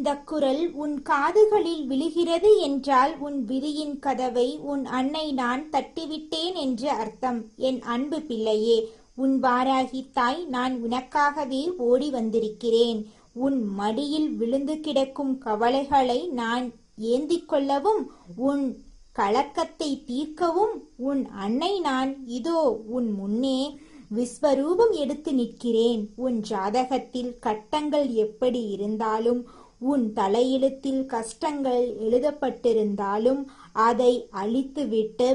இந்த குரல் உன் காதுகளில் விழுகிறது என்றால் உன் விதியின் கதவை உன் அன்னை நான் தட்டிவிட்டேன் என்று அர்த்தம். என் அன்பு பிள்ளையே, உன் வாராகி தாய் நான் உனக்காகவே ஓடி வந்திருக்கிறேன். உன் மடியில் விழுந்து கிடக்கும் கவலைகளை நான் ஏந்திக் கொள்ளவும், உன் கலக்கத்தை தீர்க்கவும் உன் அன்னை நான் இதோ உன் முன்னே விஸ்வரூபம் எடுத்து நிற்கிறேன். உன் ஜாதகத்தில் கட்டங்கள் எப்படி இருந்தாலும், உன் தலையெழுத்தில் கஷ்டங்கள் எழுதப்பட்டிருந்தாலும் அதை அழித்துவிட்டு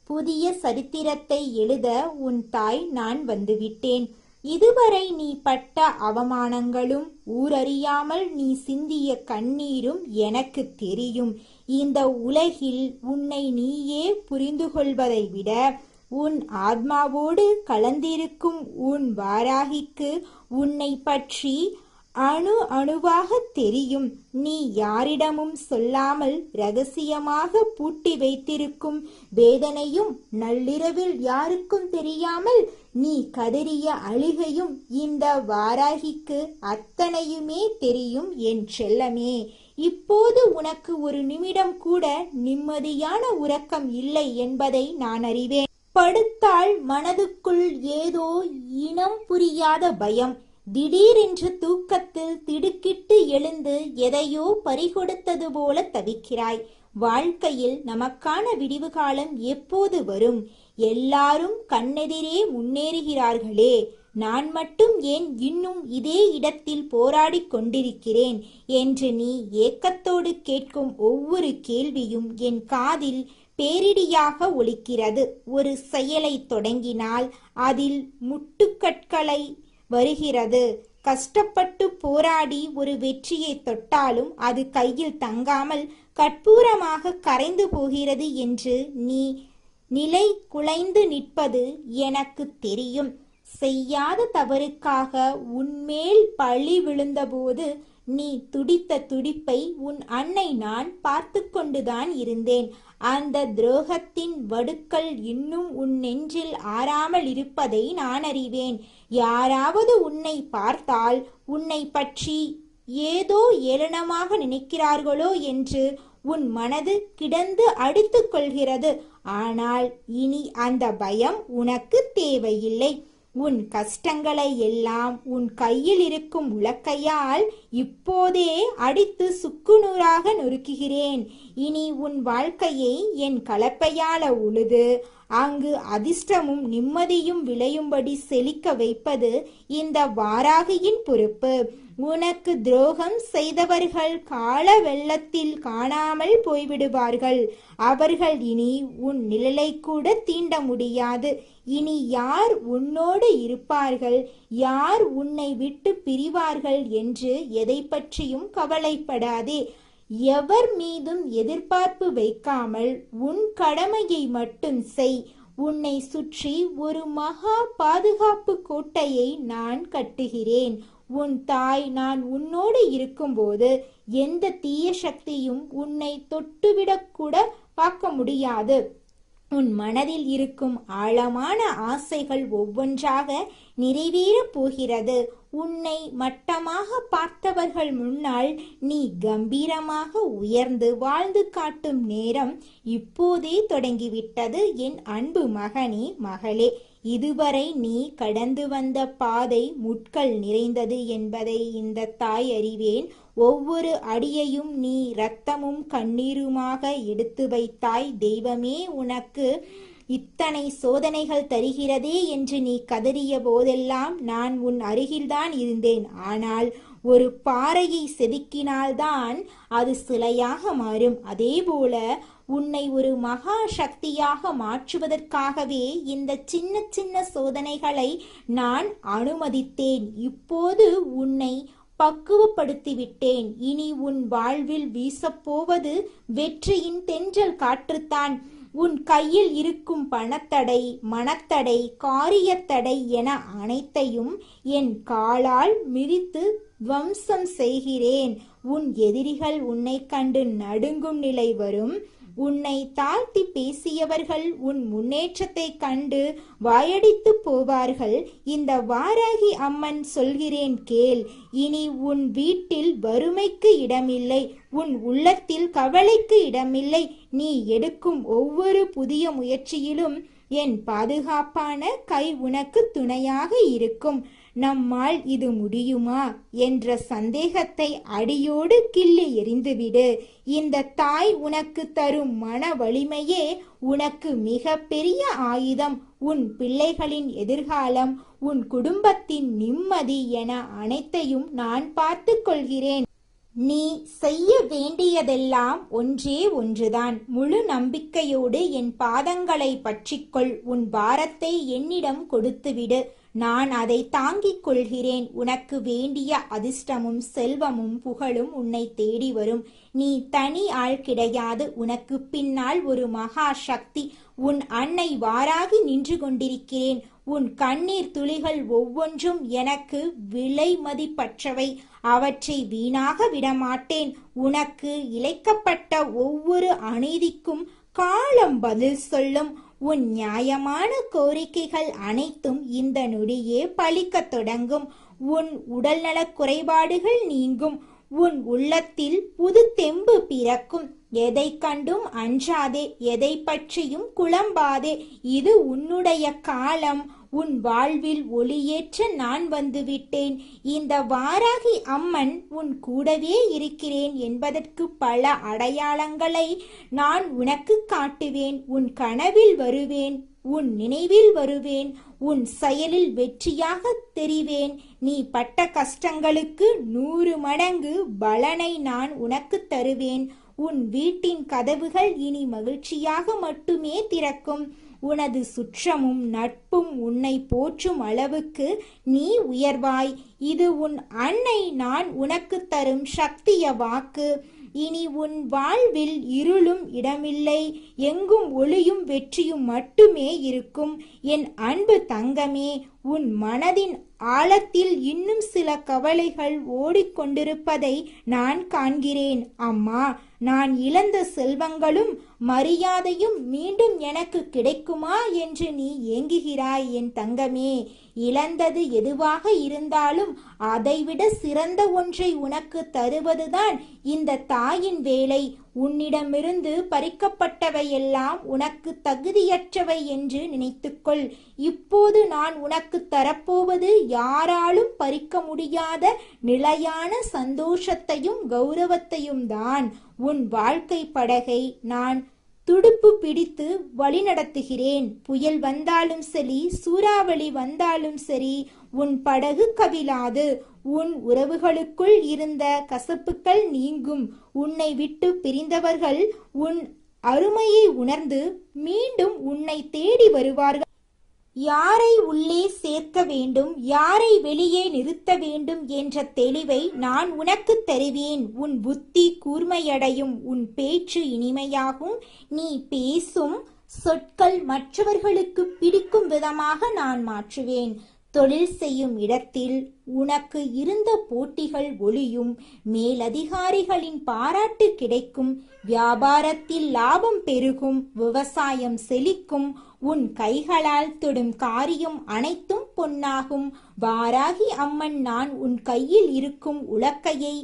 புதிய சரித்திரத்தை எழுத உன் தாய் நான் வந்துவிட்டேன். இதுவரை நீ பட்ட அவமானங்களும் ஊரறியாமல் நீ சிந்திய கண்ணீரும் எனக்கு தெரியும். இந்த உலகில் உன்னை நீயே புரிந்து கொள்வதை விட உன் ஆத்மாவோடு கலந்திருக்கும் உன் வாராகிக்கு உன்னை பற்றி அணு அணுவாக தெரியும். நீ யாரிடமும் சொல்லாமல் ரகசியமாக பூட்டி வைத்திருக்கும் வேதனையும், நள்ளிரவில் யாருக்கும் தெரியாமல் நீ கதறிய அழுகையும் இந்த வாராகிக்கு அத்தனையுமே தெரியும் என் செல்லமே. இப்போது உனக்கு ஒரு நிமிடம் கூட நிம்மதியான உறக்கம் இல்லை என்பதை நான் அறிவேன். படுத்தால் மனதுக்குள் ஏதோ இனம் புரியாத பயம். திடீரென்று தூக்கத்தில் திடுக்கிட்டு எழுந்து எதையோ பறிகொடுத்தது போல தவிக்கிறாய். வாழ்க்கையில் நமக்கான விடிவு காலம் எப்போது வரும்? எல்லாரும் கண்ணெதிரே முன்னேறுகிறார்களே, நான் மட்டும் ஏன் இன்னும் இதே இடத்தில் போராடி கொண்டிருக்கிறேன் என்று நீ ஏக்கத்தோடு கேட்கும் ஒவ்வொரு கேள்வியும் என் காதில் பேரிடியாக ஒலிக்கிறது. ஒரு செயலை தொடங்கினால் அதில் முட்டுக்கட்களை வருகிறது. கஷ்டப்பட்டு போராடி ஒரு வெற்றியை தொட்டாலும் அது கையில் தங்காமல் கற்பூரமாக கரைந்து போகிறது என்று நீ நிலை குலைந்து நிற்பது எனக்கு தெரியும். செய்யாத தவறுக்காக உன்மேல் பழி விழுந்தபோது நீ துடித்த துடிப்பை உன் அன்னை நான் பார்த்து கொண்டுதான் இருந்தேன். அந்த துரோகத்தின் வடுக்கள் இன்னும் உன் நெஞ்சில் ஆறாமல் இருப்பதை நான் அறிவேன். யாராவது உன்னை பார்த்தால் உன்னை பற்றி ஏதோ ஏளனமாக நினைக்கிறார்களோ என்று உன் மனது கிடந்து அடித்துக் கொள்கிறது. ஆனால் இனி அந்த பயம் உனக்கு தேவையில்லை. உன் கஷ்டங்களை எல்லாம் உன் கையில் இருக்கும் உலக்கையால் இப்போதே அடித்து சுக்குநூறாக நொறுக்குகிறேன். இனி உன் வாழ்க்கையை என் கலப்பையால உழுது அங்கு அதிர்ஷ்டமும் நிம்மதியும் விளையும்படி செழிக்க வைப்பது இந்த வாராகியின் பொறுப்பு. உனக்கு துரோகம் செய்தவர்கள் கால வெள்ளத்தில் காணாமல் போய்விடுவார்கள். அவர்கள் இனி உன் நிழலை கூட தீண்ட முடியாது. இனி யார் உன்னோடு இருப்பார்கள், யார் உன்னை விட்டு பிரிவார்கள் என்று எதை பற்றியும் கவலைப்படாதே. எவர் மீதும் எதிர்பார்ப்பு வைக்காமல் உன் கடமையை மட்டும் செய். உன்னை சுற்றி ஒரு மகா பாதுகாப்பு கோட்டையை நான் கட்டுகிறேன். உன் தாய் நான் உன்னோடு இருக்கும்போது எந்த தீய சக்தியும் உன்னை தொட்டுவிடக்கூட பார்க்க முடியாது. உன் மனதில் இருக்கும் ஆழமான ஆசைகள் ஒவ்வொன்றாக நிறைவேறப் போகிறது. உன்னை மட்டமாக பார்த்தவர்கள் முன்னால் நீ கம்பீரமாக உயர்ந்து வாழ்ந்து காட்டும் நேரம் இப்போதே தொடங்கிவிட்டது என் அன்பு மகனே, மகளே. இதுவரை நீ கடந்து வந்த பாதை முட்கள் நிறைந்தது என்பதை இந்த தாய் அறிவேன். ஒவ்வொரு அடியையும் நீ இரத்தமும் கண்ணீருமாக எடுத்து வைத்தாய். தெய்வமே உனக்கு இத்தனை சோதனைகள் தருகிறதே என்று நீ கதறிய போதெல்லாம் நான் உன் அருகில்தான் இருந்தேன். ஆனால் ஒரு பாறையை செதுக்கினால்தான் அது சிலையாக மாறும். அதேபோல உன்னை ஒரு மகா சக்தியாக மாற்றுவதற்காகவே இந்த சின்ன சின்ன சோதனைகளை நான் அனுமதித்தேன். இப்போது உன்னை பக்குவப்படுத்திவிட்டேன். இனி உன் வாழ்வில் வீசப்போவது வெற்றியின் தென்றல் காற்றுத்தான். உன் கையில் இருக்கும் பணத்தடை, மனத்தடை, காரியத்தடை என அனைத்தையும் என் காலால் மிதித்து துவம்சம் செய்கிறேன். உன் எதிரிகள் உன்னை கண்டு நடுங்கும் நிலை வரும். உன்னை தாழ்த்தி பேசியவர்கள் உன் முன்னேற்றத்தை கண்டு வாயடித்து போவார்கள். இந்த வாராகி அம்மன் சொல்கிறேன் கேள். இனி உன் வீட்டில் வறுமைக்கு இடமில்லை, உன் உள்ளத்தில் கவலைக்கு இடமில்லை. நீ எடுக்கும் ஒவ்வொரு புதிய முயற்சியிலும் என் பாதுகாப்பான கை உனக்கு துணையாக இருக்கும். நம்மால் இது முடியுமா என்ற சந்தேகத்தை அடியோடு கிள்ளி எறிந்துவிடு. இந்த தாய் உனக்கு தரும் மன வலிமையே உனக்கு மிக பெரிய ஆயுதம். உன் பிள்ளைகளின் எதிர்காலம், உன் குடும்பத்தின் நிம்மதி என அனைத்தையும் நான் பார்த்து கொள்கிறேன். நீ செய்ய வேண்டியதெல்லாம் ஒன்றே ஒன்றுதான். முழு நம்பிக்கையோடு என் பாதங்களை பற்றிக்கொள். உன் பாரத்தை என்னிடம் கொடுத்துவிடு. நான் அதை தாங்கிக் கொள்கிறேன். உனக்கு வேண்டிய அதிர்ஷ்டமும் செல்வமும் புகழும் உன்னை தேடி வரும். நீ தனி ஆள் கிடையாது. உனக்கு பின்னால் ஒரு மகா சக்தி, உன் அன்னை வாராகி நின்று கொண்டிருக்கிறேன். உன் கண்ணீர் துளிகள் ஒவ்வொன்றும் எனக்கு விலை மதிப்பற்றவை. அவற்றை வீணாக விடமாட்டேன். உனக்கு இழைக்கப்பட்ட ஒவ்வொரு அநீதிக்கும் காலம் பதில் சொல்லும். உன் நியாயமான கோரிக்கைகள் அனைத்தும் இந்த நொடியே பலிக்கத் தொடங்கும். உன் உடல்நலக் குறைபாடுகள் நீங்கும். உன் உள்ளத்தில் புது தெம்பு பிறக்கும். எதை கண்டும் அஞ்சாதே, எதை பற்றியும் குழம்பாதே. இது உன்னுடைய காலம். உன் வாழ்வில் ஒளியேற்ற நான் வந்துவிட்டேன். இந்த வாராகி அம்மன் உன் கூடவே இருக்கிறேன் என்பதற்கு பல அடையாளங்களை நான் உனக்கு காட்டுவேன். உன் கனவில் வருவேன், உன் நினைவில் வருவேன், உன் செயலில் வெற்றியாக தெரிவேன். நீ பட்ட கஷ்டங்களுக்கு 100 மடங்கு பலனை நான் உனக்கு தருவேன். உன் வீட்டின் கதவுகள் இனி மகிழ்ச்சியாக மட்டுமே திறக்கும். உனது சுற்றமும் நட்பும் உன்னை போற்றும் அளவுக்கு நீ உயர்வாய். இது உன் அன்னை நான் உனக்கு தரும் சக்திய வாக்கு. இனி உன் வாழ்வில் இருளும் இடமில்லை. எங்கும் ஒளியும் வெற்றியும் மட்டுமே இருக்கும். என் அன்பு தங்கமே, உன் மனதின் ஆழத்தில் இன்னும் சில கவலைகள் ஓடிக்கொண்டிருப்பதை நான் காண்கிறேன். அம்மா, நான் இழந்த செல்வங்களும் மரியாதையும் மீண்டும் எனக்கு கிடைக்குமா என்று நீ ஏங்குகிறாய் என் தங்கமே. இழந்தது எதுவாக இருந்தாலும் அதைவிட சிறந்த ஒன்றை உனக்கு தருவதுதான் இந்த தாயின் வேலை. உன்னிடமிருந்து பறிக்கப்பட்டவையெல்லாம் உனக்கு தகுதியற்றவை என்று நினைத்துக்கொள். இப்போது நான் உனக்கு தரப்போவது யாராலும் பறிக்க முடியாத நிலையான சந்தோஷத்தையும் கௌரவத்தையும் தான். உன் வாழ்க்கை படகை நான் துடுப்பு பிடித்து வழிநடத்துகிறேன். புயல் வந்தாலும் சரி, சூறாவளி வந்தாலும் சரி, உன் படகு கவிழாது. உன் உறவுகளுக்குள் இருந்த கசப்புக்கள் நீங்கும். உன்னை விட்டு பிரிந்தவர்கள் உன் அருமையை உணர்ந்து மீண்டும் உன்னை தேடி வருவார்கள். யாரை உள்ளே சேர்க்க வேண்டும், யாரை வெளியே நிறுத்த வேண்டும் என்ற தெளிவை நான் உனக்கு தருவேன். உன் புத்தி கூர்மையடையும், உன் பேச்சு இனிமையாகும். நீ பேசும் சொற்கள் மற்றவர்களுக்கு பிடிக்கும் விதமாக நான் மாற்றுவேன். தொழில் செய்யும் இடத்தில் உனக்கு இருந்த போட்டிகள் ஒளியும். மேலதிகாரிகளின் பாராட்டு கிடைக்கும். வியாபாரத்தில் லாபம் பெருகும். விவசாயம் செழிக்கும். உன் கைகளால் தொடும் காரியம் அனைத்தும் பொன்னாகும். வாராகி அம்மன் நான் உன் கையில் இருக்கும் உலக்கையை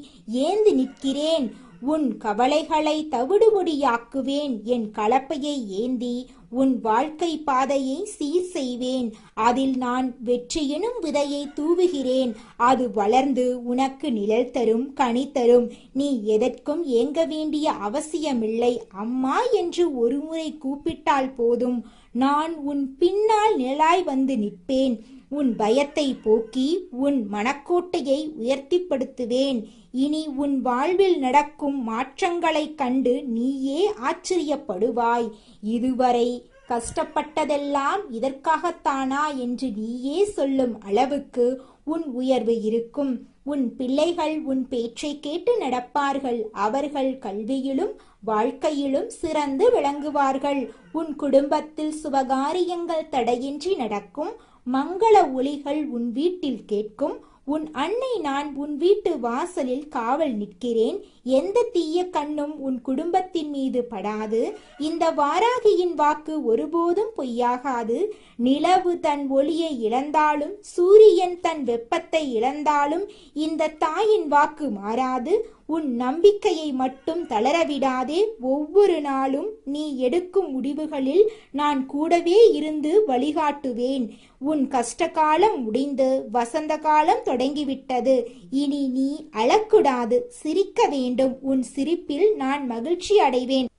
ஏந்தி நிற்கிறேன். உன் கவலைகளை தவிடுபொடியாக்குவேன். என் கலப்பையை ஏந்தி உன் வாழ்க்கை பாதையை சீர் செய்வேன். அதில் நான் வெற்றி எனும் விதையை தூவுகிறேன். அது வளர்ந்து உனக்கு நிழல் தரும், கனி தரும். நீ எதற்கும் ஏங்க வேண்டிய அவசியமில்லை. அம்மா என்று ஒருமுறை கூப்பிட்டால் போதும், நான் உன் பின்னால் நிழலாய் வந்து நிற்பேன். உன் பயத்தை போக்கி உன் மனக்கோட்டையை உயர்த்திப்படுத்துவேன். இனி உன் வாழ்வில் நடக்கும் மாற்றங்களைக் கண்டு நீயே ஆச்சரியப்படுவாய். இதுவரை கஷ்டப்பட்டதெல்லாம் இதற்காகத்தானா என்று நீயே சொல்லும் அளவுக்கு உன் உயர்வு இருக்கும். உன் பிள்ளைகள் உன் பேச்சை கேட்டு நடப்பார்கள். அவர்கள் கல்வியிலும் வாழ்க்கையிலும் சிறந்து விளங்குவார்கள். உன் குடும்பத்தில் சுபகாரியங்கள் தடையின்றி நடக்கும். மங்கள ஒலிகள் உன் வீட்டில் கேட்கும். உன் அன்னை நான் உன் வீட்டு வாசலில் காவல் நிற்கிறேன். எந்த தீய கண்ணும் உன் குடும்பத்தின் மீது படாது. இந்த வாராகியின் வாக்கு ஒருபோதும் பொய்யாகாது. நிலவு தன் ஒளியை இழந்தாலும் சூரியன் தன் வெப்பத்தை இழந்தாலும் இந்த தாயின் வாக்கு மாறாது. உன் நம்பிக்கையை மட்டும் தளரவிடாதே. ஒவ்வொரு நாளும் நீ எடுக்கும் முடிவுகளில் நான் கூடவே இருந்து வழிகாட்டுவேன். உன் கஷ்டகாலம் முடிந்து வசந்த காலம் தொடங்கிவிட்டது. இனி நீ அழக்கூடாது, சிரிக்க வேண்டும். உன் சிரிப்பில் நான் மகிழ்ச்சி அடைவேன்.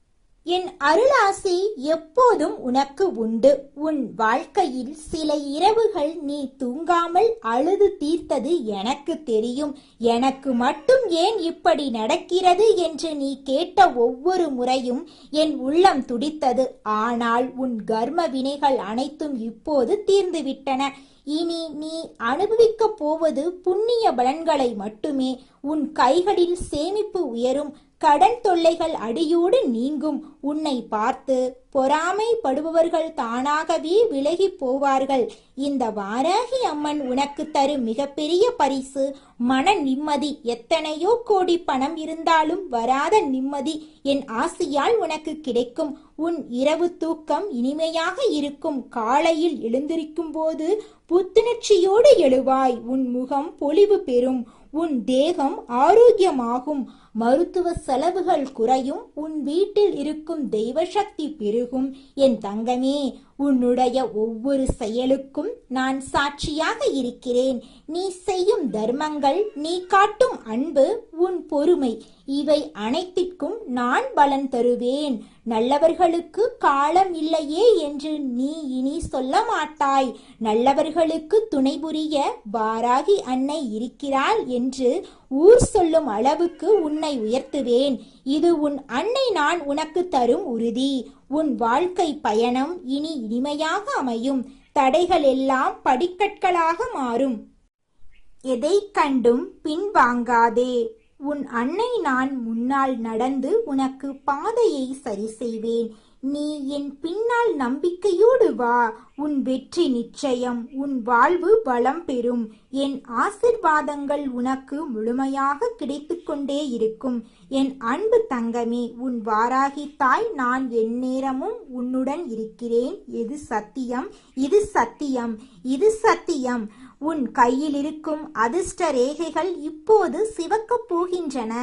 என் அருளாசி எப்போதும் உனக்கு உண்டு. உன் வாழ்க்கையில் சில இரவுகள் நீ தூங்காமல் அழுது தீர்த்தது எனக்கு தெரியும். எனக்கு மட்டும் ஏன் இப்படி நடக்கிறது என்று நீ கேட்ட ஒவ்வொரு முறையும் என் உள்ளம் துடித்தது. ஆனால் உன் கர்ம வினைகள் அனைத்தும் இப்போது தீர்ந்துவிட்டன. இனி நீ அனுபவிக்கப் போவது புண்ணிய பலன்களை மட்டுமே. உன் கைகளில் சேமிப்பு உயரும். கடன் தொல்லைகள் அடியோடு நீங்கும். உன்னை பார்த்து பொறாமைப்படுபவர்கள் தானாகவே விலகி போவார்கள். இந்த வாராகி அம்மன் உனக்கு தரும் மிகப்பெரிய பரிசு மன நிம்மதி. எத்தனையோ கோடி பணம் இருந்தாலும் வராத நிம்மதி என் ஆசியால் உனக்கு கிடைக்கும். உன் இரவு தூக்கம் இனிமையாக இருக்கும். காலையில் எழுந்திருக்கும் போது புத்துணர்ச்சியோடு எழுவாய். உன் முகம் பொலிவு பெறும். உன் தேகம் ஆரோக்கியமாகும். மருத்துவ செலவுகள் குறையும். உன் வீட்டில் இருக்கும் தெய்வ சக்தி பெருகும். என் தங்கமே, உன்னுடைய ஒவ்வொரு செயலுக்கும் நான் சாட்சியாக இருக்கிறேன். நீ செய்யும் தர்மங்கள், நீ காட்டும் அன்பு, உன் பொறுமை, இவை அனைத்திற்கும் நான் பலன் தருவேன். நல்லவர்களுக்கு காலம் இல்லையே என்று நீ இனி சொல்ல மாட்டாய். நல்லவர்களுக்கு துணை புரிய வாராகி அன்னை இருக்கிறாள் என்று ஊர் சொல்லும் அளவுக்கு உன்னை உயர்த்துவேன். இது உன் அன்னை நான் உனக்கு தரும் உறுதி. உன் வாழ்க்கை பயணம் இனி இனிமையாக அமையும். தடைகள் எல்லாம் படிக்கற்களாக மாறும். எதை கண்டும் பின்வாங்காதே. உன் அன்னை நான் முன்னால் நடந்து உனக்கு பாதையை சரி செய்வேன். நீ என் பின்னால் நம்பிக்கையோடு வா. உன் வெற்றி நிச்சயம். உன் வாழ்வு வளம் பெறும். என் ஆசிர்வாதங்கள் உனக்கு முழுமையாக கிடைத்து கொண்டே இருக்கும். என் அன்பு தங்கமே, உன் வாராகி தாய் நான் எந்நேரமும் உன்னுடன் இருக்கிறேன். இது சத்தியம், இது சத்தியம், இது சத்தியம். உன் கையில் இருக்கும் அதிர்ஷ்ட ரேகைகள் இப்போது சிவக்கப் போகின்றன.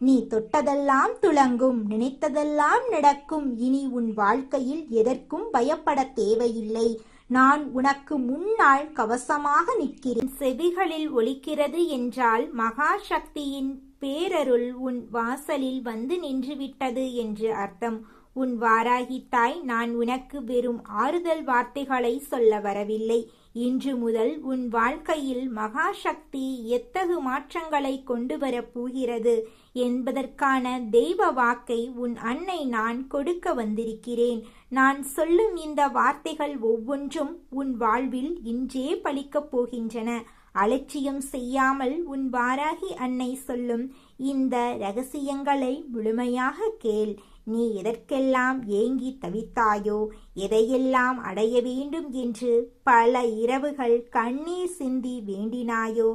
நீ தொட்டதெல்லாம் துலங்கும், நினைத்ததெல்லாம் நடக்கும். இனி உன் வாழ்க்கையில் எதற்கும் பயப்பட தேவையில்லை. நான் உனக்கு முன்னால் கவசமாக நிற்கிறேன். செவிகளில் ஒலிக்கிறது என்றால் மகா சக்தியின் பேரருள் உன் வாசலில் வந்து நின்றுவிட்டது என்று அர்த்தம். உன் வாராகி தாய் நான் உனக்கு வெறும் ஆறுதல் வார்த்தைகளை சொல்ல வரவில்லை. இன்று முதல் உன் வாழ்க்கையில் மகா சக்தி எத்தகு மாற்றங்களை கொண்டு வரப் போகிறது என்பதற்கான தெய்வ வாக்கை உன் அன்னை நான் கொடுக்க வந்திருக்கிறேன். நான் சொல்லும் இந்த வார்த்தைகள் ஒவ்வொன்றும் உன் வாழ்வில் இன்றே பலிக்கப் போகின்றன. அலட்சியம் செய்யாமல் உன் வாராகி அன்னை சொல்லும் இந்த ரகசியங்களை முழுமையாக கேள். நீ எதற்கெல்லாம் ஏங்கி தவித்தாயோ, எதையெல்லாம் அடைய வேண்டும் என்று பல இரவுகள் கண்ணீர் சிந்தி வேண்டினாயோ,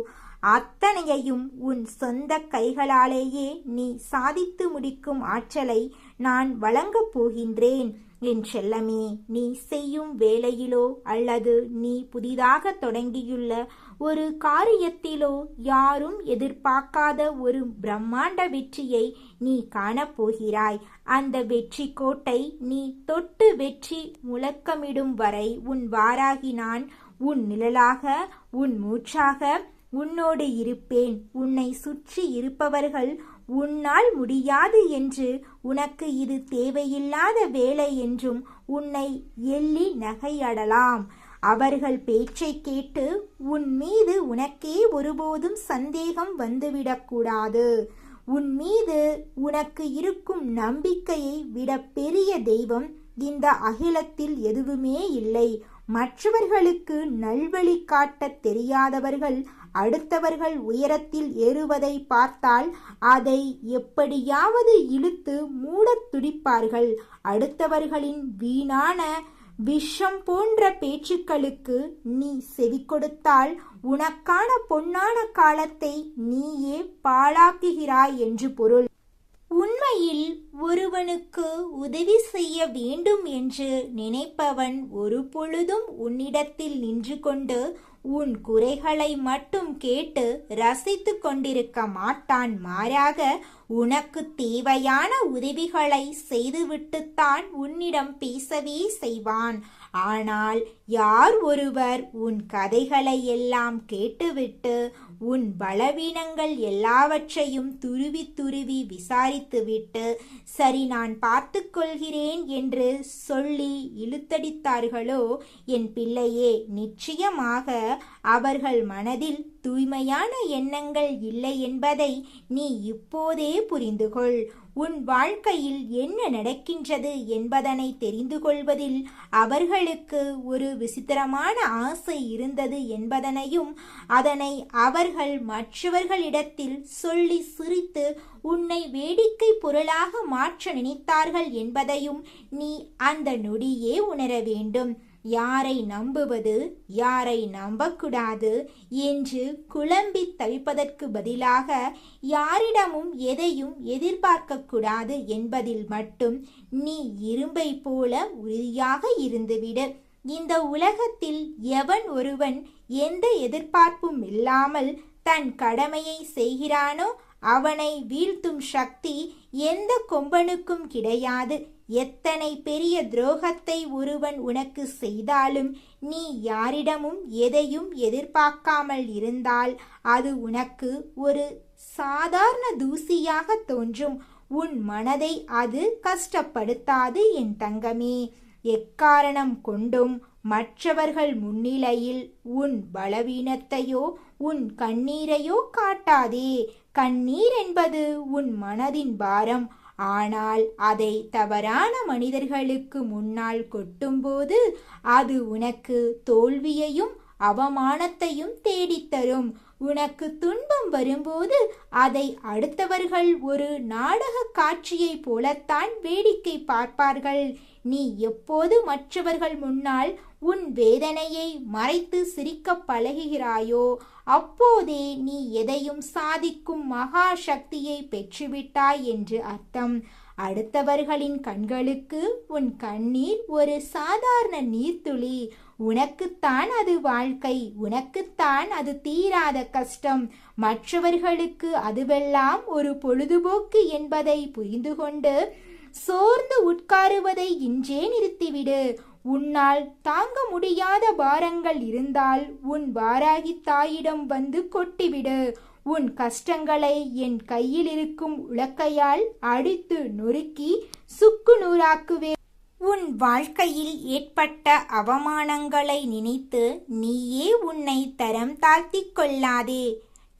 அத்தனையையும் உன் சொந்த கைகளாலேயே நீ சாதித்து முடிக்கும் ஆற்றலை நான் வழங்கப் போகின்றேன். என் செல்லமே, நீ செய்யும் வேலையிலோ அல்லது நீ புதிதாக தொடங்கியுள்ள ஒரு காரியத்திலோ யாரும் எதிர்பார்க்காத ஒரு பிரம்மாண்ட வெற்றியை நீ காணப்போகிறாய். அந்த வெற்றி கோட்டை நீ தொட்டு வெற்றி முழக்கமிடும் வரை உன் வாராகி நான் உன் நிழலாக, உன் மூச்சாக உன்னோடு இருப்பேன். உன்னை சுற்றி இருப்பவர்கள் உன்னால் முடியாது என்று, உனக்கு இது தேவையில்லாத வேலை என்றும் உன்னை எள்ளி நகையாடலாம். அவர்கள் பேச்சை கேட்டு உன் மீது உனக்கே ஒருபோதும் சந்தேகம் வந்துவிடக்கூடாது. உன் மீது உனக்கு இருக்கும் நம்பிக்கையை விட பெரிய தெய்வம் இந்த அகிலத்தில் எதுவுமே இல்லை. மற்றவர்களுக்கு நல்வழி காட்டத் தெரியாதவர்கள் அடுத்தவர்கள் உயரத்தில் ஏறுவதை பார்த்தால் அதை எப்படியாவது இழுத்து மூடத் துடிப்பார்கள். அடுத்தவர்களின் வீணான விஷம் போன்ற பேச்சுக்களுக்கு நீ செவி கொடுத்தால் உனக்கான பொன்னான காலத்தை நீயே பாழாக்குகிறாய் என்று பொருள். அடுத்தவனுக்கு உதவி செய்ய வேண்டும் என்று நினைப்பவன் ஒரு பொழுதும் உன்னிடத்தில் நின்று கொண்டு உன் குறைகளை மட்டும் கேட்டு ரசித்து கொண்டிருக்க மாட்டான். மாறாக உனக்கு தேவையான உதவிகளை செய்துவிட்டுத்தான் உன்னிடம் பேசவே செய்வான். ஆனால் யார் ஒருவர் உன் கதைகளை எல்லாம் கேட்டுவிட்டு உன் பலவீனங்கள் எல்லாவற்றையும் துருவி துருவி விசாரித்துவிட்டு சரி நான் பார்த்து கொள்கிறேன் என்று சொல்லி இழுத்தடித்தார்களோ என் பிள்ளையே, நிச்சயமாக அவர்கள் மனதில் தூய்மையான எண்ணங்கள் இல்லை என்பதை நீ இப்போதே புரிந்து கொள். உன் வாழ்க்கையில் என்ன நடக்கின்றது என்பதனை தெரிந்து கொள்வதில் அவர்களுக்கு ஒரு விசித்திரமான ஆசை இருந்தது என்பதனையும் அதனை அவர்கள் மற்றவர்களிடத்தில் சொல்லி சிரித்து உன்னை வேடிக்கை பொருளாக மாற்ற நினைத்தார்கள் என்பதையும் நீ அந்த நொடியே உணர வேண்டும். யாரை நம்புவது யாரை நம்பக்கூடாது என்று குழம்பி தவிப்பதற்கு பதிலாக யாரிடமும் எதையும் எதிர்பார்க்க கூடாது என்பதில் மட்டும் நீ இரும்பை போல உறுதியாக இருந்துவிடு. இந்த உலகத்தில் எவன் ஒருவன் எந்த எதிர்பார்ப்பும் இல்லாமல் தன் கடமையை செய்கிறானோ அவனை வீழ்த்தும் சக்தி எந்த கொம்பனுக்கும் கிடையாது. எத்தனை பெரிய துரோகத்தை ஒருவன் உனக்கு செய்தாலும் நீ யாரிடமும் எதையும் எதிர்பார்க்காமல் இருந்தால் அது உனக்கு ஒரு சாதாரண தூசியாக தோன்றும். உன் மனதை அது கஷ்டப்படுத்தாது என் தங்கமே. எக்காரணம் கொண்டும் மற்றவர்கள் முன்னிலையில் உன் பலவீனத்தையோ உன் கண்ணீரையோ காட்டாதே. கண்ணீர் என்பது உன் மனதின் பாரம். ஆனால் அதை தவறான மனிதர்களுக்கு முன்னால் கொட்டும்போது அது உனக்கு தோல்வியையும் அவமானத்தையும் தேடித்தரும். உனக்கு துன்பம் வரும்போது அதை அடுத்தவர்கள் ஒரு நாடக காட்சியை போலத்தான் வேடிக்கை பார்ப்பார்கள். நீ எப்போது மற்றவர்கள் முன்னால் உன் வேதனையை மறைத்து சிரிக்க பழகுகிறாயோ அப்போதே நீ எதையும் சாதிக்கும் மகா சக்தியை பெற்றுவிட்டாய் என்று அர்த்தம். அடுத்தவர்களின் கண்களுக்கு உன் கண்ணீர் ஒரு சாதாரண நீர்த்துளி. உனக்குத்தான் அது வாழ்க்கை, உனக்குத்தான் அது தீராத கஷ்டம். மற்றவர்களுக்கு அதுவெல்லாம் ஒரு பொழுதுபோக்கு என்பதை புரிந்து கொண்டு சோர்ந்து உட்காருவதை இன்றே நிறுத்திவிடு. உன்னால் தாங்க முடியாத பாரங்கள் இருந்தால் உன் வாராகி தாயிடம் வந்து கொட்டிவிடு. உன் கஷ்டங்களை என் கையில் இருக்கும் உலக்கையால் அடித்து நொறுக்கி சுக்கு நூறாக்குவே. உன் வாழ்க்கையில் ஏற்பட்ட அவமானங்களை நினைத்து நீயே உன்னை தரம் தாழ்த்திக் கொள்ளாதே.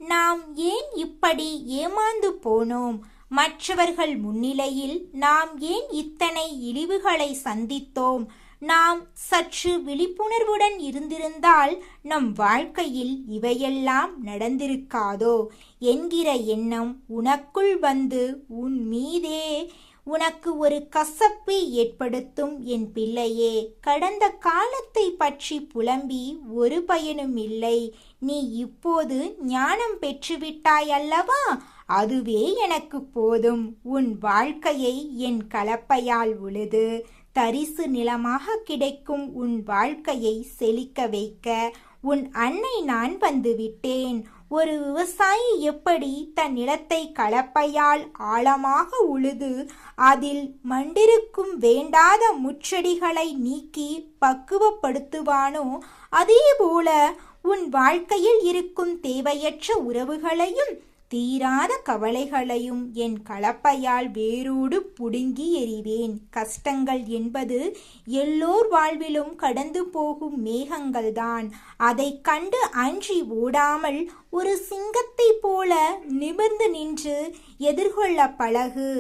நாம் ஏன் இப்படி ஏமாந்து போனோம்? மற்றவர்கள் முன்னிலையில் நாம் ஏன் இத்தனை இழிவுகளை சந்தித்தோம்? நாம் சற்று விழிப்புணர்வுடன் இருந்திருந்தால் நம் வாழ்க்கையில் இவையெல்லாம் நடந்திருக்காதோ என்கிற எண்ணம் உனக்குள் வந்து உன் மீதே உனக்கு ஒரு கசப்பை ஏற்படுத்தும். என் பிள்ளையே, கடந்த காலத்தை பற்றி புலம்பி ஒரு பயனும் இல்லை. நீ இப்போது ஞானம் பெற்றுவிட்டாய் அல்லவா? அதுவே எனக்கு போதும். உன் வாழ்க்கையை என் கலப்பையால் உழுது தரிசு நிலமாக கிடைக்கும் உன் வாழ்க்கையை செழிக்க வைக்க உன் அன்னை நான் வந்துவிட்டேன். ஒரு விவசாயி எப்படி தன் நிலத்தை கலப்பையால் ஆழமாக உழுது அதில் மண்டிருக்கும் வேண்டாத முச்செடிகளை நீக்கி பக்குவப்படுத்துவானோ அதேபோல உன் வாழ்க்கையில் இருக்கும் தேவையற்ற உறவுகளையும் தீராத கவலைகளையும் என் கலப்பையால் வேரோடு புடுங்கி எறிவேன். கஷ்டங்கள் என்பது எல்லோர் வாழ்விலும் கடந்து போகும் மேகங்கள்தான். அதை கண்டு அஞ்சி ஓடாமல் ஒரு சிங்கத்தை போல நிமிர்ந்து நின்று எதிர்கொள்ள பழகு.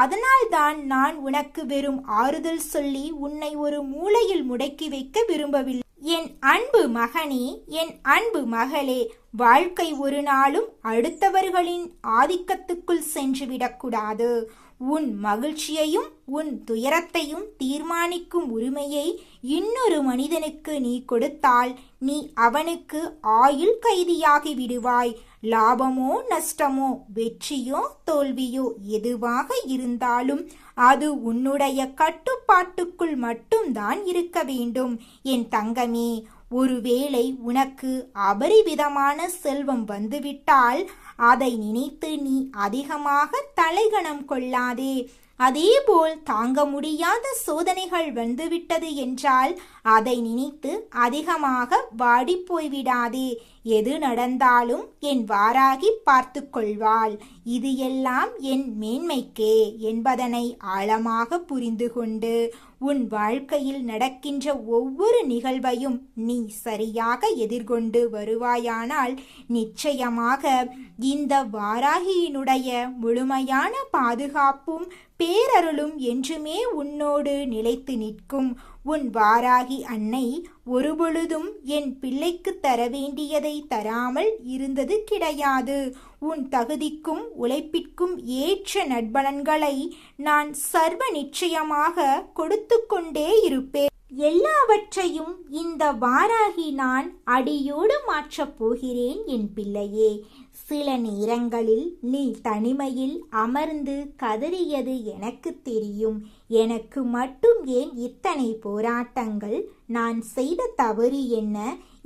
அதனால்தான் நான் உனக்கு வெறும் ஆறுதல் சொல்லி உன்னை ஒரு மூலையில் முடக்கி வைக்க விரும்பவில்லை. என் அன்பு மகனே, என் அன்பு மகளே, வாழ்க்கை ஒரு நாளும் அடுத்தவர்களின் ஆதிக்கத்துக்குள் சென்று விடக்கூடாது. உன் மகிழ்ச்சியையும் உன் துயரத்தையும் தீர்மானிக்கும் உரிமையை இன்னொரு மனிதனுக்கு நீ கொடுத்தால் நீ அவனுக்கு ஆயுள் கைதியாகி விடுவாய். லாபமோ நஷ்டமோ வெற்றியோ தோல்வியோ எதுவாக இருந்தாலும் அது உன்னுடைய கட்டுப்பாட்டுக்குள் மட்டும்தான் இருக்க வேண்டும் என் தங்கமே. ஒருவேளை உனக்கு அபரிவிதமான செல்வம் வந்துவிட்டால் அதை நினைத்து நீ அதிகமாக தலைகணம் கொள்ளாதே. அதேபோல் தாங்க முடியாத சோதனைகள் வந்துவிட்டது என்றால் அதை நினைத்து அதிகமாக வாடி போய்விடாதே. எது நடந்தாலும் என் வாராகி பார்த்து கொள்வாள். இது எல்லாம் என் மேன்மைக்கே என்பதனை ஆழமாக புரிந்து கொண்டு உன் வாழ்க்கையில் நடக்கின்ற ஒவ்வொரு நிகழ்வையும் நீ சரியாக எதிர்கொண்டு வருவாயானால் நிச்சயமாக இந்த வாராகியினுடைய முழுமையான பாதுகாப்பும் பேரருளும் என்றுமே உன்னோடு நிலைத்து நிற்கும். உன் வாராகி அன்னை ஒருபொழுதும் என் பிள்ளைக்கு தர வேண்டியதை தராமல் இருந்தது கிடையாது. உன் தகுதிக்கும் உழைப்பிற்கும் ஏற்ற நற்பலன்களை நான் சர்வ நிச்சயமாக கொடுத்து கொண்டே இருப்பேன். எல்லாவற்றையும் இந்த வாராகி நான் அடியோடு மாற்றப் போகிறேன் என் பிள்ளையே. சில நேரங்களில் நீ தனிமையில் அமர்ந்து கதறியது எனக்கு தெரியும். எனக்கு மட்டும் ஏன் இத்தனை போராட்டங்கள், நான் செய்த தவறு என்ன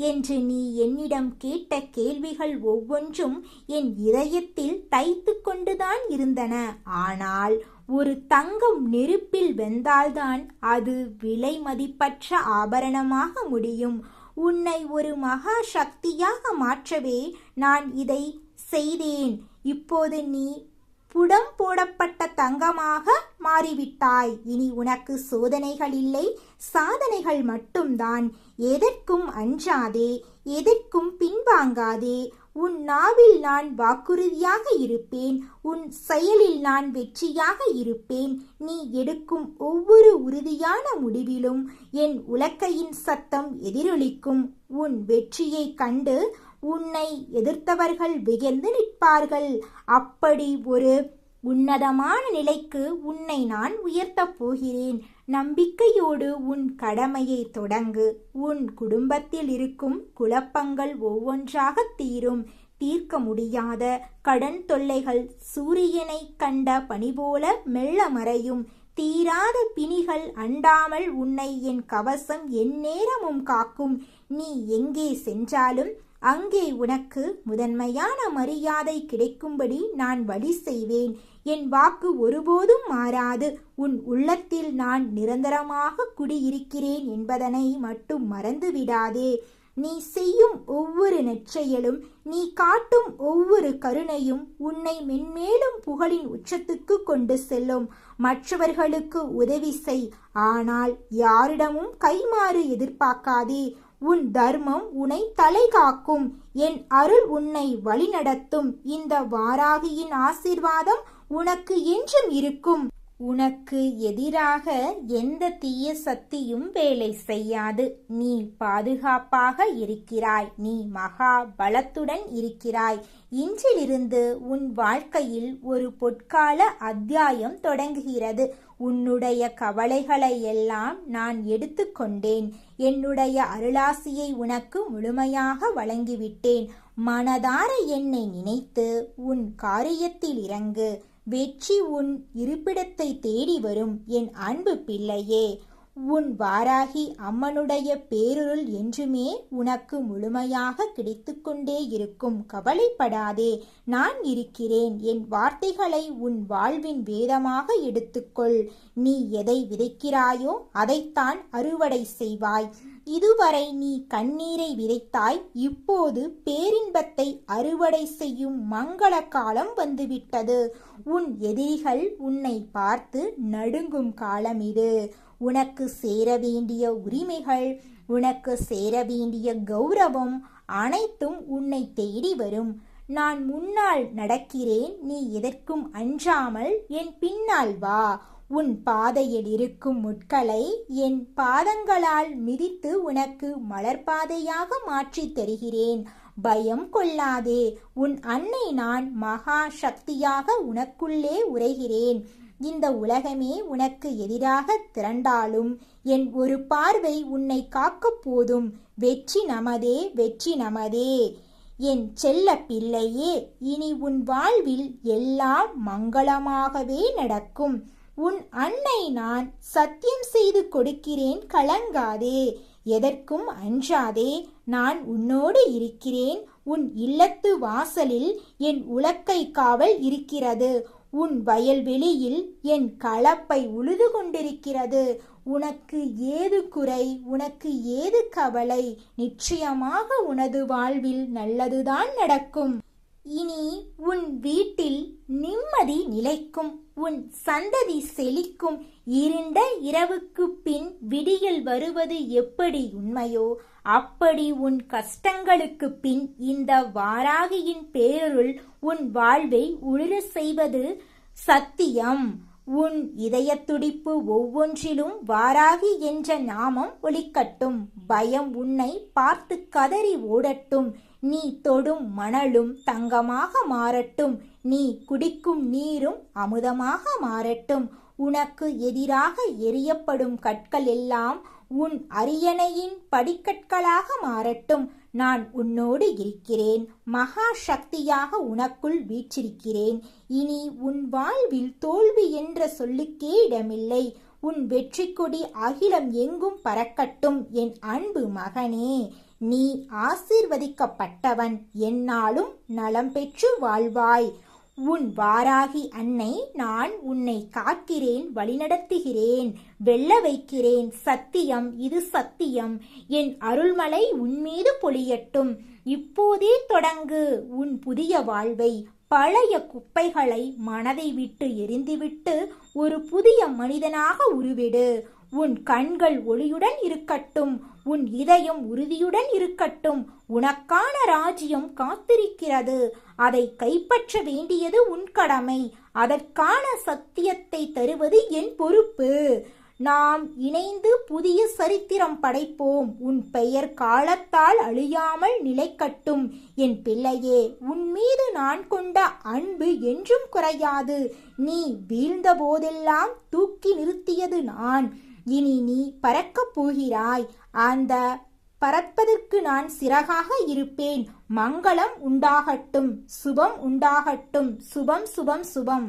என்று நீ என்னிடம் கேட்ட கேள்விகள் ஒவ்வொன்றும் என் இதயத்தில் தைத்து கொண்டுதான் இருந்தன. ஆனால் ஒரு தங்கம் நெருப்பில் வெந்தால்தான் அது விலை மதிப்பற்ற ஆபரணமாக முடியும். உன்னை ஒரு மகா சக்தியாக மாற்றவே நான் இதை செய்தேன். இப்போது நீ புடம் போடப்பட்ட தங்கமாக மாறிவிட்டாய். இனி உனக்கு சோதனைகள் இல்லை, சாதனைகள் மட்டும்தான். எதற்கும் அஞ்சாதே, எதற்கும் பின்வாங்காதே. உன் நாவில் நான் வாக்குறுதியாக இருப்பேன், உன் செயலில் நான் வெற்றியாக இருப்பேன். நீ எடுக்கும் ஒவ்வொரு உறுதியான முடிவிலும் என் உலக்கையின் சத்தம் எதிரொலிக்கும். உன் வெற்றியை கண்டு உன்னை எதிர்த்தவர்கள் வியந்து நிற்பார்கள். அப்படி ஒரு உன்னதமான நிலைக்கு உன்னை நான் உயர்த்தப் போகிறேன். நம்பிக்கையோடு உன் கடமையை தொடங்கு. உன் குடும்பத்தில் இருக்கும் குழப்பங்கள் ஒவ்வொன்றாக தீரும். தீர்க்க முடியாத கடன் தொல்லைகள் சூரியனை கண்ட பனி போல மெல்ல மறையும். தீராத பிணிகள் அண்டாமல் உன்னை என் கவசம் எந்நேரமும் காக்கும். நீ எங்கே சென்றாலும் அங்கே உனக்கு முதன்மையான மரியாதை கிடைக்கும்படி நான் வழி செய்வேன். என் வாக்கு ஒருபோதும் மாறாது. உன் உள்ளத்தில் நான் நிரந்தரமாக குடியிருக்கிறேன் என்பதனை மட்டும் மறந்து விடாதே. நீ செய்யும் ஒவ்வொரு நற்செயலும், நீ காட்டும் ஒவ்வொரு கருணையும் உன்னை மென்மேலும் புகழின் உச்சத்துக்கு கொண்டு செல்லும். மற்றவர்களுக்கு உதவி செய், ஆனால் யாரிடமும் கைமாறு எதிர்பார்க்காதே. உன் தர்மம் உன்னை தலை காக்கும். என் அருள் உன்னை வழிநடத்தும். இந்த வாராகியின் ஆசீர்வாதம் உனக்கு என்றும் இருக்கும். உனக்கு எதிராக எந்த தீய சக்தியும் வேலை செய்யாது. நீ பாதுகாப்பாக இருக்கிறாய். நீ மகா பலத்துடன் இருக்கிறாய். இன்றிலிருந்து உன் வாழ்க்கையில் ஒரு பொற்கால அத்தியாயம் தொடங்குகிறது. உன்னுடைய கவலைகளை எல்லாம் நான் எடுத்துக்கொண்டேன். என்னுடைய அருளாசியை உனக்கு முழுமையாக வழங்கிவிட்டேன். மனதார என்னை நினைத்து உன் காரியத்தில் இறங்கு. வெற்றி உன் இருப்பிடத்தை தேடி வரும் என் அன்பு பிள்ளையே. உன் வாராகி அம்மனுடைய பேருருள் என்றுமே உனக்கு முழுமையாக கிடைத்து கொண்டே இருக்கும். கவலைப்படாதே, நான் இருக்கிறேன். என் வார்த்தைகளை உன் வாழ்வின் வேதமாக எடுத்துக்கொள். நீ எதை விதைக்கிறாயோ அதைத்தான் அறுவடை செய்வாய். இதுவரை நீ கண்ணீரை விதைத்தாய். இப்போது பேரின்பத்தை அறுவடை செய்யும் மங்கள காலம் வந்துவிட்டது. உன் எதிரிகள் உன்னை பார்த்து நடுங்கும் காலம் இது. உனக்கு சேர வேண்டிய உரிமைகள், உனக்கு சேர வேண்டிய கௌரவம் அனைத்தும் உன்னை தேடி வரும். நான் முன்னால் நடக்கிறேன். நீ எதற்கும் அஞ்சாமல் என் பின்னால் வா. உன் பாதையில் இருக்கும் முட்களை என் பாதங்களால் மிதித்து உனக்கு மலர்பாதையாக மாற்றி தருகிறேன். பயம் கொள்ளாதே. உன் அன்னை நான் மகா சக்தியாக உனக்குள்ளே உரைகிறேன். இந்த உலகமே உனக்கு எதிராக திரண்டாலும் என் ஒரு பார்வை உன்னை காக்கப் போதும். வெற்றி நமதே, வெற்றி நமதே. என் செல்ல பிள்ளையே, இனி உன் வாழ்வில் எல்லாம் மங்களமாகவே நடக்கும். உன் அன்னை நான் சத்தியம் செய்து கொடுக்கிறேன், கலங்காதே, எதற்கும் அஞ்சாதே. நான் உன்னோடு இருக்கிறேன். உன் இல்லத்து வாசலில் என் உலக்கை காவல் இருக்கிறது. உன் வயல்வெளியில் என் கலப்பை உழுது கொண்டிருக்கிறது. உனக்கு ஏது குறை, உனக்கு ஏது கவலை? நிச்சயமாக உனது வாழ்வில் நல்லதுதான் நடக்கும். இனி உன் வீட்டில் நிம்மதி நிலைக்கும். உன் சந்ததி செழிக்கும். இருண்ட இரவுக்கு பின் விடியல் வருவது எப்படி உண்மையோ அப்படி உன் கஷ்டங்களுக்கு பின் இந்த வாராகியின் பேரருள் உன் வாழ்வை உளிர செய்வது சத்தியம். உன் இதய துடிப்பு ஒவ்வொன்றிலும் வாராகி என்ற நாமம் ஒலிக்கட்டும். பயம் உன்னை பார்த்து கதறி ஓடட்டும். நீ தொடும் மணலும் தங்கமாக மாறட்டும். நீ குடிக்கும் நீரும் அமுதமாக மாறட்டும். உனக்கு எதிராக எரியப்படும் கற்கள் எல்லாம் உன் அரியணையின் படிக்கற்களாக மாறட்டும். நான் உன்னோடு இருக்கிறேன். மகா சக்தியாக உனக்குள் வீற்றிருக்கிறேன். இனி உன் வாழ்வில் தோல்வி என்ற சொல்லுக்கே இடமில்லை. உன் வெற்றி கொடி அகிலம் எங்கும் பறக்கட்டும். என் அன்பு மகனே, நீ ஆசீர்வதிக்கப்பட்டவன். எந்நாளும் நலம் பெற்று வாழ்வாய். உன் வாராகி அன்னை நான் உன்னை காக்கிறேன், வழிநடத்துகிறேன், வெல்ல வைக்கிறேன். சத்தியம், இது சத்தியம். என் அருள்மலை உன்மீது பொழியட்டும். இப்போதே தொடங்கு உன் புதிய வாழ்வை. பழைய குப்பைகளை மனதை விட்டு எரிந்துவிட்டு ஒரு புதிய மனிதனாக உருவிடு. உன் கண்கள் ஒளியுடன் இருக்கட்டும். உன் இதயம் உறுதியுடன் இருக்கட்டும். உனக்கான ராஜ்யம் காத்திருக்கிறது. அதை கைப்பற்ற வேண்டியது உன் கடமை. அதற்கான சத்தியத்தை தருவது என் பொறுப்பு. நாம் இணைந்து புதிய சரித்திரம் படைப்போம். உன் பெயர் காலத்தால் அழியாமல் நிலைக்கட்டும். என் பிள்ளையே, உன் மீது நான் கொண்ட அன்பு என்றும் குறையாது. நீ வீழ்ந்த போதெல்லாம் தூக்கி நிறுத்தியது நான். இனி நீ பறக்கப் போகிறாய். அந்த பறப்பதற்கு நான் சிறகாக இருப்பேன். மங்களம் உண்டாகட்டும். சுபம் உண்டாகட்டும். சுபம் சுபம் சுபம்.